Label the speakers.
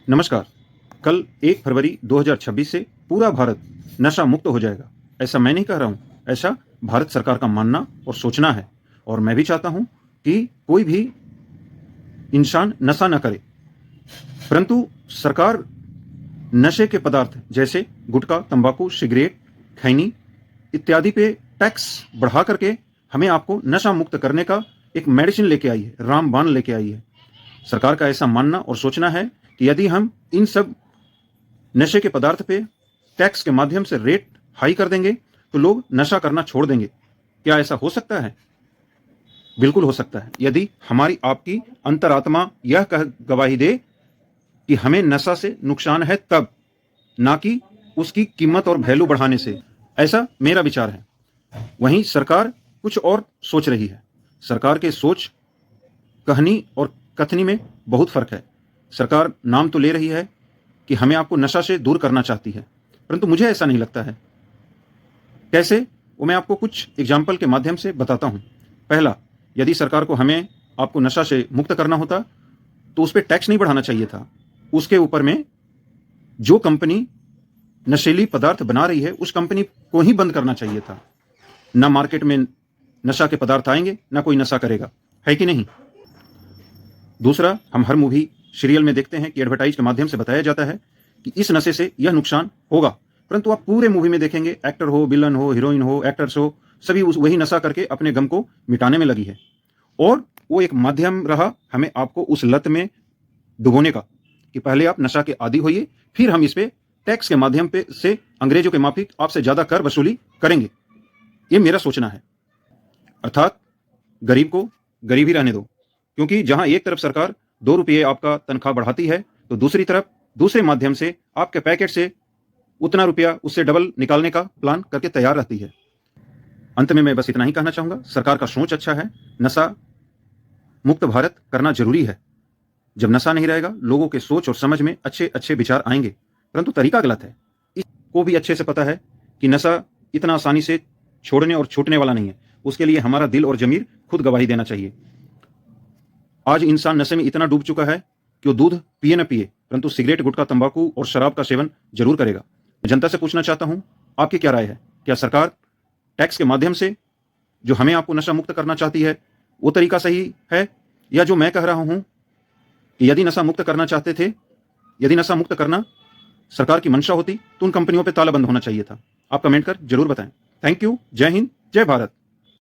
Speaker 1: नमस्कार। कल 1 फरवरी 2026 से पूरा भारत नशा मुक्त हो जाएगा। ऐसा मैं नहीं कह रहा हूँ, ऐसा भारत सरकार का मानना और सोचना है। और मैं भी चाहता हूँ कि कोई भी इंसान नशा न करे, परंतु सरकार नशे के पदार्थ जैसे गुटखा, तंबाकू, सिगरेट, खैनी इत्यादि पे टैक्स बढ़ा करके हमें आपको नशा मुक्त करने का एक मेडिसिन लेके आई है, रामबाण लेके आई है। सरकार का ऐसा मानना और सोचना है कि यदि हम इन सब नशे के पदार्थ पे टैक्स के माध्यम से रेट हाई कर देंगे तो लोग नशा करना छोड़ देंगे। क्या ऐसा हो सकता है? बिल्कुल हो सकता है, यदि हमारी आपकी अंतरात्मा यह गवाही दे कि हमें नशा से नुकसान है, तब ना कि उसकी कीमत और वैल्यू बढ़ाने से। ऐसा मेरा विचार है। वहीं सरकार कुछ और सोच रही है। सरकार के सोच कहनी और कथनी में बहुत फर्क है। सरकार नाम तो ले रही है कि हमें आपको नशा से दूर करना चाहती है, परंतु मुझे ऐसा नहीं लगता है। कैसे, वो मैं आपको कुछ एग्जाम्पल के माध्यम से बताता हूं। पहला, यदि सरकार को हमें आपको नशा से मुक्त करना होता तो उस पर टैक्स नहीं बढ़ाना चाहिए था। उसके ऊपर में जो कंपनी नशीली पदार्थ बना रही है उस कंपनी को ही बंद करना चाहिए था। ना मार्केट में नशा के पदार्थ आएंगे, ना कोई नशा करेगा, है कि नहीं? दूसरा, हम हर मूवी सीरियल में देखते हैं कि एडवर्टाइज के माध्यम से बताया जाता है कि इस नशे से यह नुकसान होगा, परंतु आप पूरे मूवी में देखेंगे एक्टर हो, विलन हो, हीरोइन हो, एक्टर्स हो, सभी वही नशा करके अपने गम को मिटाने में लगी है। और वो एक माध्यम रहा हमें आपको उस लत में डुबोने का कि पहले आप नशा के आदी होइए, फिर हम इस पे टैक्स के माध्यम पे से अंग्रेजों के माफिक आपसे ज्यादा कर वसूली करेंगे। ये मेरा सोचना है। अर्थात गरीब को गरीब ही रहने दो, क्योंकि जहां एक तरफ सरकार 2 रुपये आपका तनख्वाह बढ़ाती है तो दूसरी तरफ दूसरे माध्यम से आपके पैकेट से उतना रुपया उससे डबल निकालने का प्लान करके तैयार रहती है। अंत में मैं बस इतना ही कहना चाहूंगा, सरकार का सोच अच्छा है, नशा मुक्त भारत करना जरूरी है। जब नशा नहीं रहेगा, लोगों के सोच और समझ में अच्छे अच्छे विचार आएंगे, परंतु तरीका गलत है। इसको भी अच्छे से पता है कि नशा इतना आसानी से छोड़ने और छूटने वाला नहीं है। उसके लिए हमारा दिल और जमीर खुद गवाही देना चाहिए। आज इंसान नशे में इतना डूब चुका है कि वो दूध पिए न पिए, परंतु सिगरेट, गुटखा, तंबाकू और शराब का सेवन जरूर करेगा। मैं जनता से पूछना चाहता हूं, आपकी क्या राय है? क्या सरकार टैक्स के माध्यम से जो हमें आपको नशा मुक्त करना चाहती है वो तरीका सही है, या जो मैं कह रहा हूं कि यदि नशा मुक्त करना चाहते थे, यदि नशा मुक्त करना सरकार की मंशा होती तो उन कंपनियों पर ताला बंद होना चाहिए था? आप कमेंट कर जरूर बताएं। Thank you. जय हिंद, जय भारत।